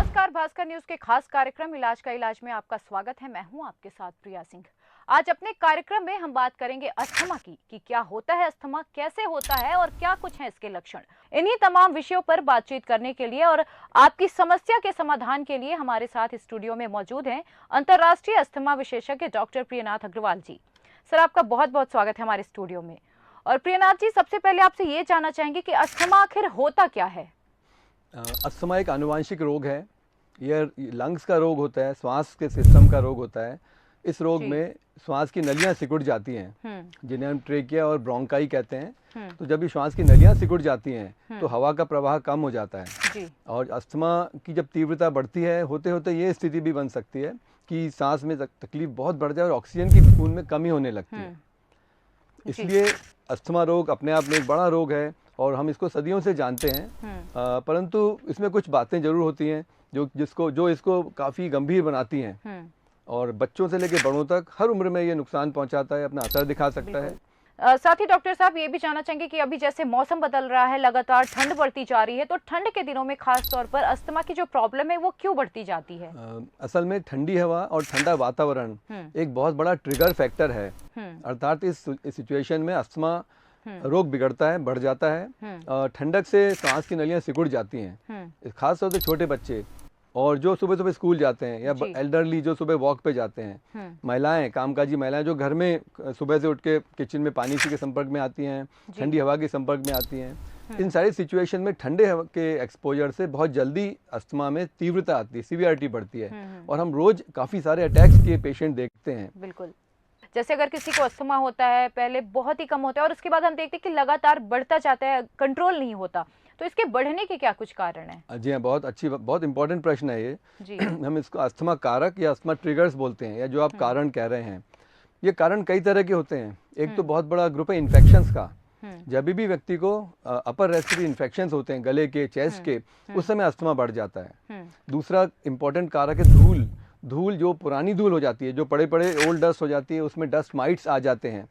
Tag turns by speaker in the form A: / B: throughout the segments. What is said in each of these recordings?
A: नमस्कार, भास्कर न्यूज के खास कार्यक्रम इलाज का इलाज में आपका स्वागत है। मैं हूं आपके साथ प्रिया सिंह। आज अपने कार्यक्रम में हम बात करेंगे अस्थमा की कि क्या होता है अस्थमा, कैसे होता है और क्या कुछ है इसके लक्षण। इन्हीं तमाम विषयों पर बातचीत करने के लिए और आपकी समस्या के समाधान के लिए हमारे साथ स्टूडियो में मौजूद हैं अंतर्राष्ट्रीय अस्थमा विशेषज्ञ डॉक्टर प्रियनाथ अग्रवाल जी। सर, आपका बहुत बहुत स्वागत है हमारे स्टूडियो में। और प्रियनाथ जी, सबसे पहले आपसे ये जानना चाहेंगे कि अस्थमा आखिर होता क्या है।
B: अस्थमा एक आनुवांशिक रोग है। यह लंग्स का रोग होता है, श्वास के सिस्टम का रोग होता है। इस रोग में श्वास की नलियां सिकुड़ जाती हैं, जिन्हें हम ट्रेकिया और ब्रोंकाई कहते हैं। तो जब ये श्वास की नलियां सिकुड़ जाती हैं तो हवा का प्रवाह कम हो जाता है और अस्थमा की जब तीव्रता बढ़ती है, होते होते ये स्थिति भी बन सकती है कि सांस में तकलीफ बहुत बढ़ जाए और ऑक्सीजन की खून में कमी होने लगती है। इसलिए अस्थमा रोग अपने आप में एक बड़ा रोग है और हम इसको सदियों से जानते हैं, परंतु इसमें कुछ बातें जरूर होती हैं जो इसको काफ़ी गंभीर बनाती हैं और बच्चों से लेकर बड़ों तक हर उम्र में ये नुकसान पहुंचाता है, अपना असर दिखा सकता है।
A: साथ ही डॉक्टर साहब ये भी जानना चाहेंगे कि अभी जैसे मौसम बदल रहा है, लगातार ठंड बढ़ती जा रही है, तो ठंड के दिनों में खास तौर पर अस्थमा की जो प्रॉब्लम है वो क्यों बढ़ती जाती है।
B: असल में ठंडी हवा और ठंडा वातावरण एक बहुत बड़ा ट्रिगर फैक्टर है। अर्थात इस सिचुएशन में अस्थमा रोग बिगड़ता है, बढ़ जाता है। ठंडक से सांस की नलियां सिकुड़ जाती हैं, खास तौर से छोटे बच्चे और जो सुबह सुबह स्कूल जाते हैं या एल्डरली जो सुबह वॉक पे जाते हैं, महिलाएं, कामकाजी महिलाएं जो घर में सुबह से उठ के किचन में पानी के संपर्क में आती हैं, ठंडी हवा के संपर्क में आती हैं, इन सारी सिचुएशन में ठंडे हवा के एक्सपोजर से बहुत जल्दी अस्थमा में तीव्रता आती है, सीवियरिटी बढ़ती है और हम रोज काफी सारे अटैक्स के पेशेंट देखते हैं।
A: बिल्कुल, जैसे अगर किसी को अस्थमा होता है, पहले बहुत ही कम होता है और उसके बाद हम देखते हैं कि लगातार बढ़ता जाता है, कंट्रोल नहीं होता, तो इसके बढ़ने के क्या कुछ कारण है।
B: जी हाँ, बहुत इंपॉर्टेंट प्रश्न है ये जी। हम इसको अस्थमा कारक या अस्थमा ट्रिगर्स बोलते हैं, या जो आप कारण कह रहे हैं। ये कारण कई तरह के होते हैं। एक तो बहुत बड़ा ग्रुप है इन्फेक्शंस का। जब भी व्यक्ति को अपर रेस्पिरेटरी इन्फेक्शंस होते हैं, गले के, चेस्ट के, उस समय अस्थमा बढ़ जाता है। दूसरा इंपॉर्टेंट कारक है धूल जो पुरानी धूल हो जाती है, जो बड़े ओल्ड डस्ट हो जाती है, उसमें डस्ट माइट्स आ जाते हैं,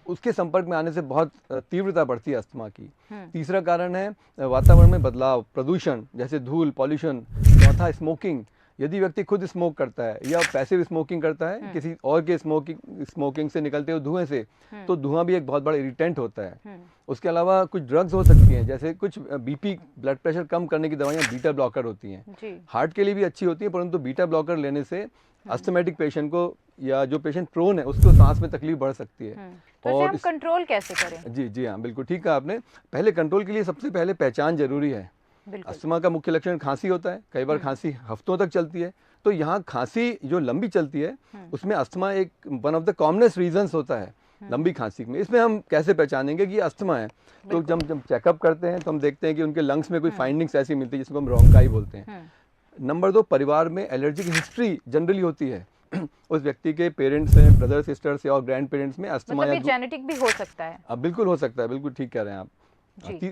B: उसके संपर्क में आने से बहुत तीव्रता बढ़ती है अस्थमा की। तीसरा कारण है वातावरण में बदलाव, प्रदूषण, जैसे धूल, पॉल्यूशन। चौथा स्मोकिंग, यदि व्यक्ति खुद स्मोक करता है या पैसिव स्मोकिंग करता है किसी और के स्मोकिंग से निकलते हुए धुएं से, तो धुआं भी एक बहुत बड़ा इरिटेंट होता है। उसके अलावा कुछ ड्रग्स हो सकती हैं, जैसे कुछ बीपी, ब्लड प्रेशर कम करने की दवाइयाँ बीटा ब्लॉकर होती हैं, हार्ट के लिए भी अच्छी होती है, परंतु बीटा ब्लॉकर लेने से अस्थमेटिक पेशेंट को या जो पेशेंट प्रोन है उसको सांस में तकलीफ बढ़ सकती है।
A: तो और हम कंट्रोल कैसे करें।
B: जी हाँ, बिल्कुल ठीक कहा आपने। पहले कंट्रोल के लिए सबसे पहले पहचान जरूरी है। अस्थमा का मुख्य लक्षण खांसी होता है, कई बार खांसी हफ्तों तक चलती है, तो यहाँ खांसी जो लंबी चलती है उसमें अस्थमा एक one of the commonest reasons होता है लंबी खांसी में। इसमें हम कैसे पहचानेंगे कि अस्थमा है, तो जब चेकअप करते हैं तो हम देखते हैं कि उनके लंग्स में कोई फाइंडिंग्स ऐसी मिलती है जिसको हम ब्रोंकाई बोलते हैं। नंबर 2, परिवार में एलर्जिक हिस्ट्री जनरली होती है। उस व्यक्ति के पेरेंट्स हैं, ब्रदर सिस्टर से और ग्रैंड पेरेंट्स में अस्थमा
A: मतलब या जेनेटिक भी हो सकता है।
B: अब बिल्कुल हो सकता है, बिल्कुल ठीक कह रहे हैं आप।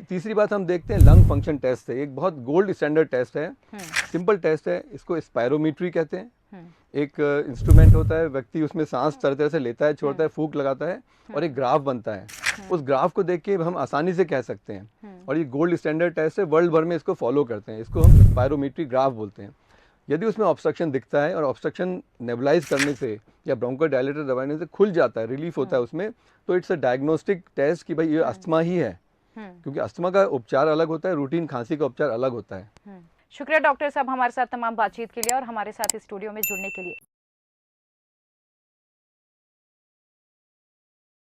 B: तीसरी बात हम देखते हैं लंग फंक्शन टेस्ट है, एक बहुत गोल्ड स्टैंडर्ड टेस्ट है, सिंपल टेस्ट है, इसको स्पायरोमीट्री कहते हैं। एक इंस्ट्रूमेंट होता है, व्यक्ति उसमें सांस तरह से लेता है, छोड़ता है, फूंक लगाता है और एक ग्राफ बनता है। उस ग्राफ को देख के हम आसानी से कह सकते हैं, और ये गोल्ड स्टैंडर्ड टेस्ट है, वर्ल्ड भर में इसको फॉलो करते हैं, इसको हम स्पायरोमीट्री ग्राफ बोलते हैं। यदि उसमें ऑब्स्ट्रक्शन दिखता है और ऑब्स्ट्रक्शन नेबुलाइज करने से या ब्रोंकोडायलेटर दबाने से खुल जाता है, रिलीफ होता है उसमें, तो इट्स अ डायग्नोस्टिक टेस्ट कि भाई ये अस्थमा ही है। क्योंकि अस्थमा का उपचार अलग होता है, रूटीन खांसी का उपचार अलग होता है।
A: शुक्रिया डॉक्टर साहब हमारे साथ तमाम बातचीत के लिए और हमारे साथ स्टूडियो में जुड़ने के लिए।